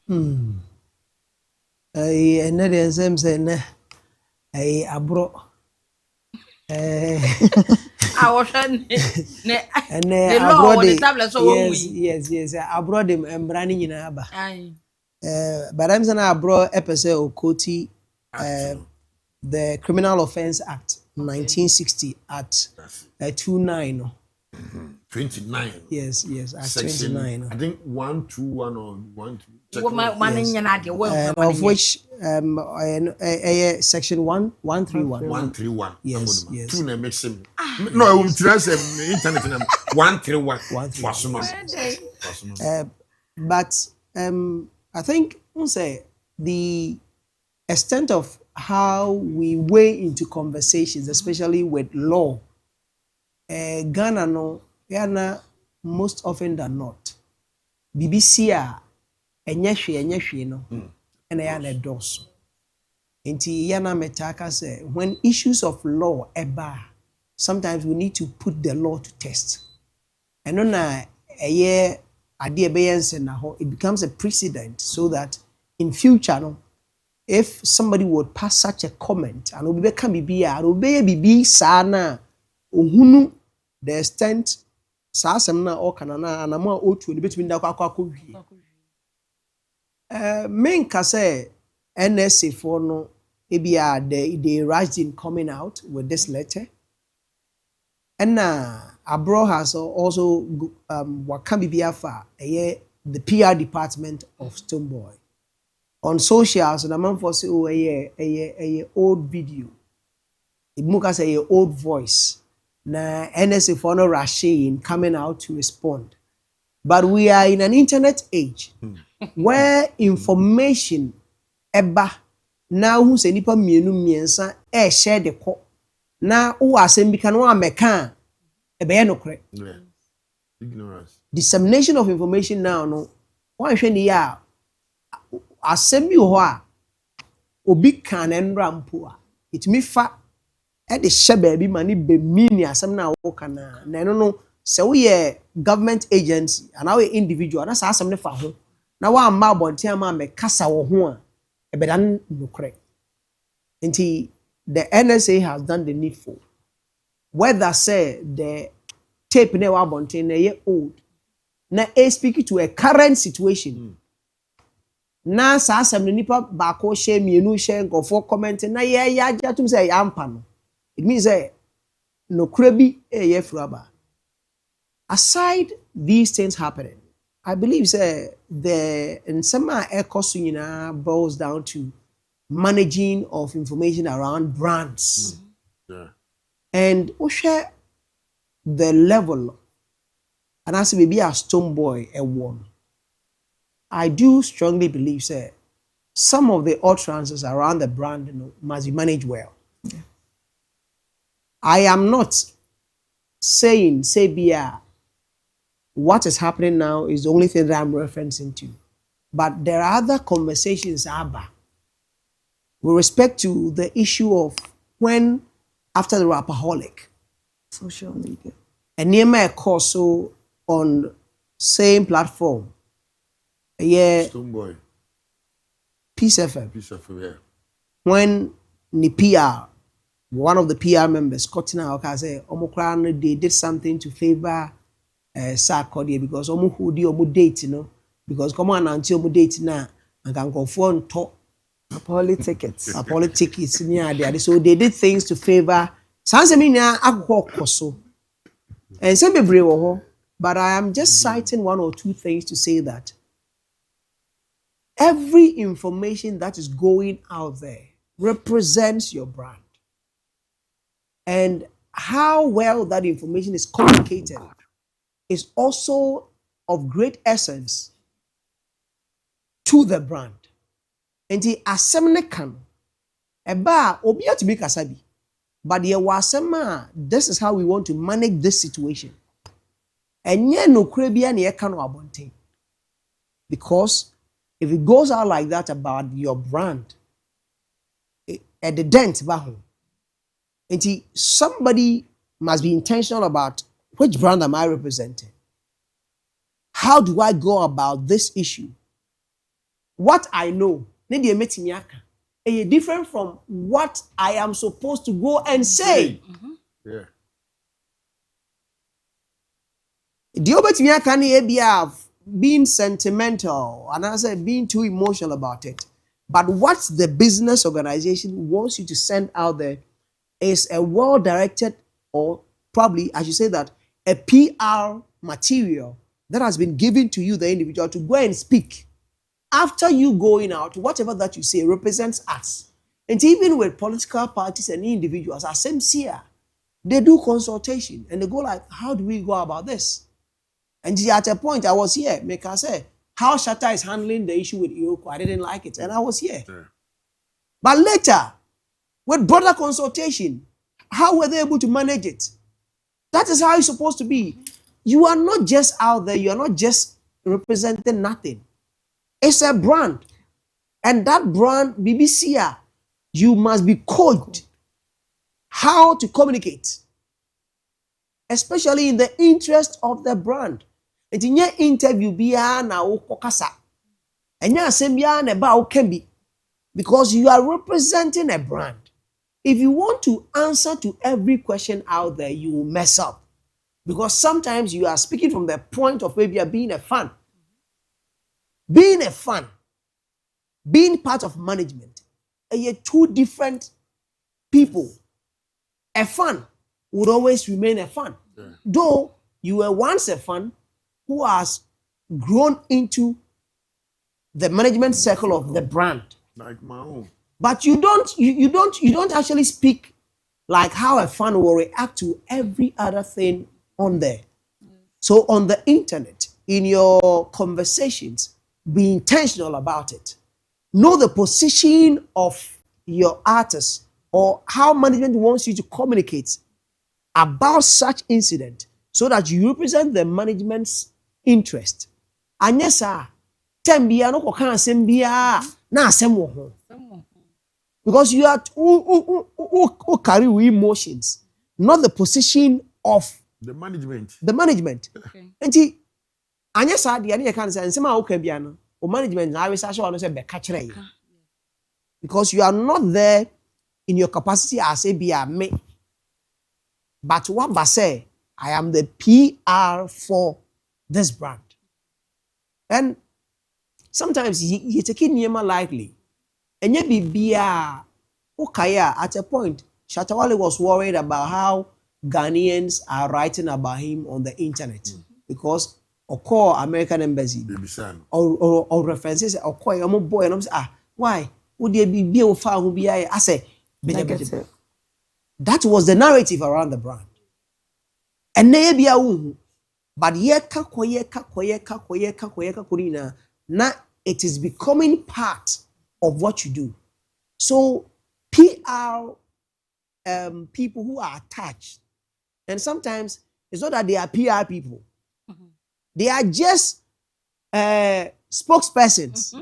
And that is same say abro. I was ne The law on the abroad, tablet so yes. Abroad them embrani nyina aba. Aye. But I'm saying abroad episode okoti Act. the Criminal Offence Act 1960 at 29. No? 29. Yes, at Section, 29. I think 121 or 122. Of which section 131. 131. Yes. Two na make him. No, I will transfer internet number 131. But I think we'll say the extent of how we weigh into conversations, especially with law, Ghana most often than not, BBC enye no, and yana doso. Inti yana metaka say when issues of law eba, sometimes we need to put the law to test. And on it becomes a precedent so that in future, no, if somebody would pass such a comment and obi can be sana ohunu the extent sa asem na o kana na anamo otu ni betumi nda kwakwa wie men ka say NSA for no ebia they rushed in coming out with this letter and Abro has also wakan bibia fa the PR department of Stonebwoy on socials and man for say oh a old video it muka say old voice na NSA for no rushing coming out to respond, but we are in an internet age where information eba now who say nipa mienu miensa share the call na who asem bi kan wa meka ebe no kore Ignorance. Dissemination of information now no one hwe ni ya asem bi ho a obi kan enra mpo a itimi fa e de hye baabi ma ni be mini asem na wo kana na no se wo ye government agency and our individual na sa asem ne fa ho na wa ma abonten ama me kasa wo ho a e be dan no correct nti the NSA has done the needful whether say the tape na wa abonten na ye old na speak to a current situation na sa asem ne nipa ba ko share mienu share nkofo comment na ye ya atum say ya ampa no it means that no krebi ye fruaba. Aside these things happening, I believe the in some ecosuina boils down to managing of information around brands. Yeah. And we share the level and as maybe a Stonebwoy a one. I do strongly believe some of the utterances around the brand must be managed well. Yeah. I am not saying, what is happening now is the only thing that I'm referencing to. But there are other conversations, Abba, with respect to the issue of when, after the Rapaholic, social media, and near my course so on same platform, Stonebwoy. Peace FM, Yeah. when the PR, one of the PR members, Kotina Okaze, Omokran, they did something to favor Sarkodie because Omuhudi Omu date, because come on until Omu date now, and can go for and talk. Apollo tickets. So they did things to favor Sansemina Akoko. And some people, but I am just citing one or two things to say that every information that is going out there represents your brand. And how well that information is communicated is also of great essence to the brand. And the assembly can eba obi atimi kasabi, but the wasema this is how we want to manage this situation. And ye no krebia ne eka no abonten. Because if it goes out like that about your brand, at the dent bahu. And somebody must be intentional about which brand am I representing? How do I go about this issue? what I know, is different from what I am supposed to go and say. Yeah. The obetumi have been sentimental and I said being too emotional about it. But what the business organization wants you to send out there is a well-directed, or probably, I should say that, a PR material that has been given to you, the individual, to go and speak. After you going out, whatever that you say represents us. And even with political parties and individuals, as MCA, they do consultation and they go like, how do we go about this? And at a point, I was here, make I say, how Shatta is handling the issue with Iroko, I didn't like it, and I was here. Yeah. But later, with broader consultation, how were they able to manage it? That is how it's supposed to be. You are not just out there, you are not just representing nothing. It's a brand. And that brand, BBC, you must be coached how to communicate. Especially in the interest of the brand. And in your interview, because you are representing a brand. If you want to answer to every question out there, you will mess up. Because sometimes you are speaking from the point of maybe being a fan. Being a fan, being part of management, are two different people. A fan would always remain a fan. Yeah. Though you were once a fan who has grown into the management circle of the brand. Like my own. But you don't actually speak like how a fan will react to every other thing on there. So on the internet, in your conversations, be intentional about it. Know the position of your artist or how management wants you to communicate about such incident so that you represent the management's interest. And yes, sir, because you are who carry emotions, not the position of the management. The management. Okay. And anya sa de anya kan say nsema oka bia no o management na we say say be ka kire you, because you are not there in your capacity as a bia me, but what ba say I am the PR for this brand. And sometimes you take it lightly and you be bia okaya. At a point Shatta Wale was worried about how Ghanaians are writing about him on the internet because or call American embassy or references or call your boy and I'm say why would there be a file who be I say that was the narrative around the brand. And be a but now it is becoming part of what you do. So PR people who are attached, and sometimes it's not that they are PR people. They are just spokespersons.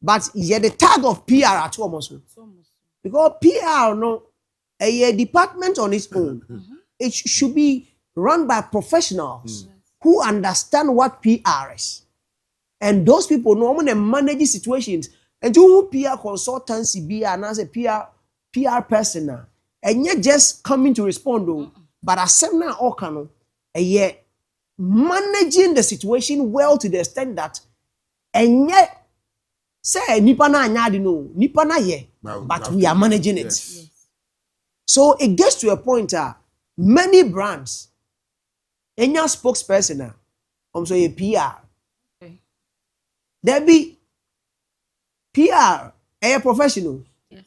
But yet the tag of PR at almost. Because PR, no, a department on its own. It should be run by professionals who understand what PR is. And those people normally manage situations. And you PR consultancy be as a PR person, and yet just coming to respond. But as seminar okano, yet managing the situation well to the extent that, and yet say nipa na anyadi no nipa na ye, but we are managing it. Yes. So it gets to a point many brands, any spokesperson, so a PR. Okay. There be PR, a professional. Yes.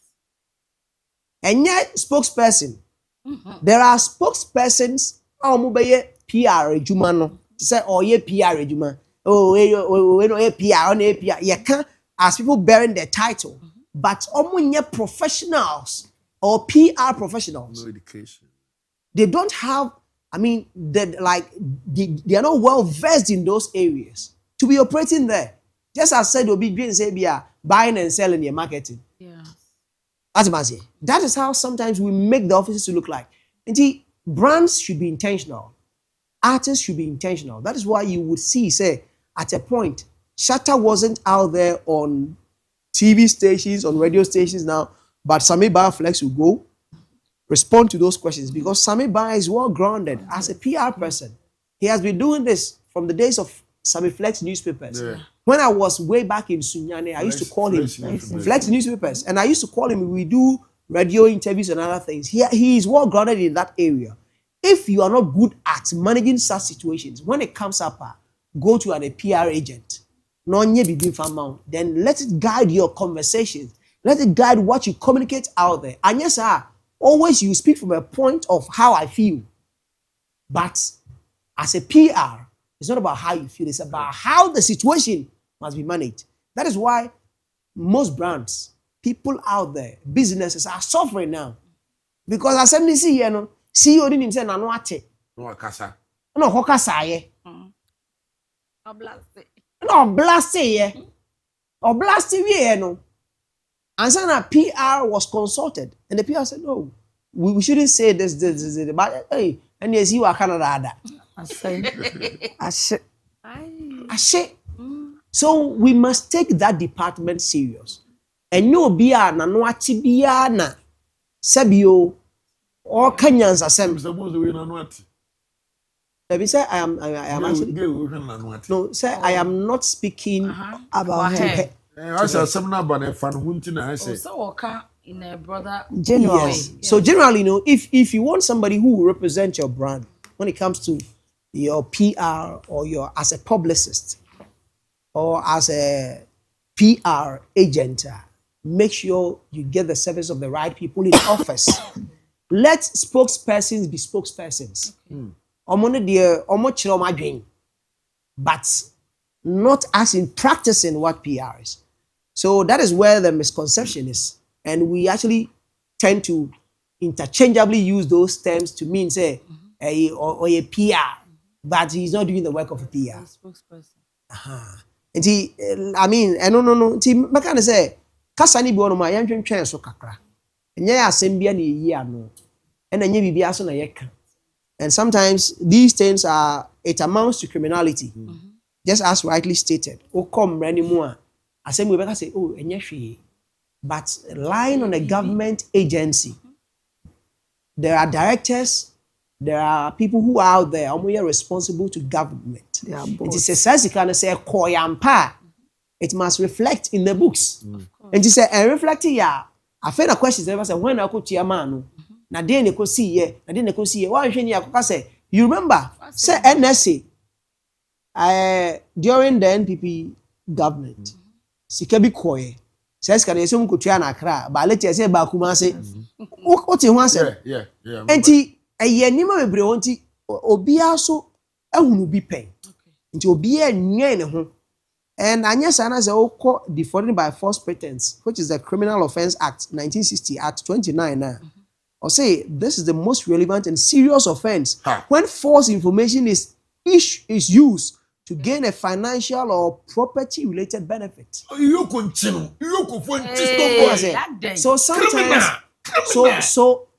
And yet spokesperson. There are spokespersons PR jumano. Say oh ye PR juma. Oh we no PR on PR. You can as people bearing the title, but omunye professionals or PR professionals. No education. They don't have. I mean, they are not well versed in those areas to be operating there. Just as said, you'll be doing say buying and selling your marketing. Yeah. That is how sometimes we make the offices to look like. And brands should be intentional. Artists should be intentional. That is why you would see, say, at a point, Shatta wasn't out there on TV stations, on radio stations now, but Sami Bar Flex will go respond to those questions because Sami Bar is well grounded as a PR person. He has been doing this from the days of Sami Flex newspapers. Yeah. When I was way back in Sunyane, I used to call him Flex newspapers, and I used to call him. We do radio interviews and other things. He is well grounded in that area. If you are not good at managing such situations, when it comes up, go to a PR agent. Then let it guide your conversations. Let it guide what you communicate out there. And yes, always you speak from a point of how I feel. But as a PR, it's not about how you feel. It's about how the situation must be managed. That is why most brands, people out there, businesses are suffering now. Because as I see, CEO didn't say no ate. No akasa. No hokasa ye. No blast ye. Or blast ye no. And so now PR was consulted, and the PR said, "No, we shouldn't say this. But hey, and yes, you are Canada." I say. So we must take that department serious. And you be a na no ate bia na sabio. Or Kenyans are supposed to win on what? Let me say I am actually no, say I am not speaking about her. I said something about a fan hunting. I say so in a brother generally. Yes. So generally, if you want somebody who will represent your brand when it comes to your PR or your as a publicist or as a PR agent, make sure you get the service of the right people in office. Let spokespersons be spokespersons. But not as in practicing what PR is. So that is where the misconception is. And we actually tend to interchangeably use those terms to mean, say, a PR, but he's not doing the work of a PR. Spokesperson. And no. I can say, Kasani Bono, my young chance so kakra. And yeah, Sembia ni no. And sometimes these things it amounts to criminality. Just as rightly stated. Oh, come anymore. I say we better say, oh, but lying on a government agency, there are directors, there are people who are out there who are responsible to government. It is a sense you can say it must reflect in the books. And you say, and reflecting, I feel the questions never say when I go to your man. Na dey ne ko see ye wa hwe ni akoka say you remember say NSA during the NPP government sika bi koye say sika dey so mkotua na Accra ba leti say ba kuma say o ti ho ase yeah enti eye nima bebre wonti obi aso ehunu bi pen enti obi enye ne ho and anya sana say o defrauding by false pretense, which is the Criminal Offence Act 1960 at 29 now. Or say this is the most relevant and serious offense when false information is used to gain a financial or property related benefit. You continue. You go for Stonebwoy. So sometimes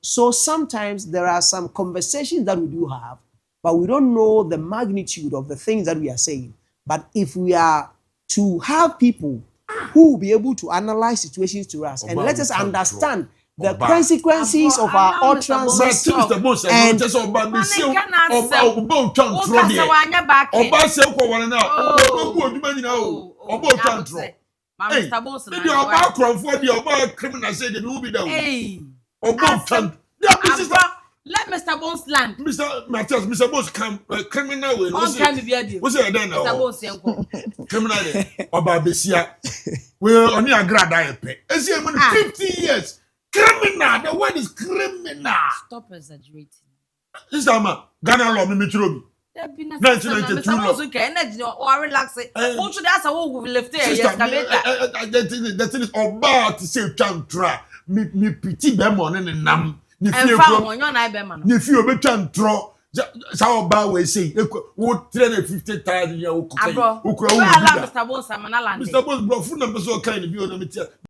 so sometimes there are some conversations that we do have, but we don't know the magnitude of the things that we are saying. But if we are to have people who will be able to analyze situations to us and let us understand the consequences of our utterances and let Mr. Bonez land. Mr. Bonez come criminal way. What's it then? Mr. Bonez criminal Oba Besia. We only a grad IPE. As you 50 years. Criminal. The word is criminal. Stop exaggerating. This time, Ghana law me metrobi. 1992 law. Or relax it. What should that's how we left there? Yes, that thing is about to say chantra. Me pity them on and nam. And found on your neighbor. If you be chantra. Sao ba we say wo 350,000 ya wo Mr. Bonez, Mr. Bonez bro fu na be so kind bi o na me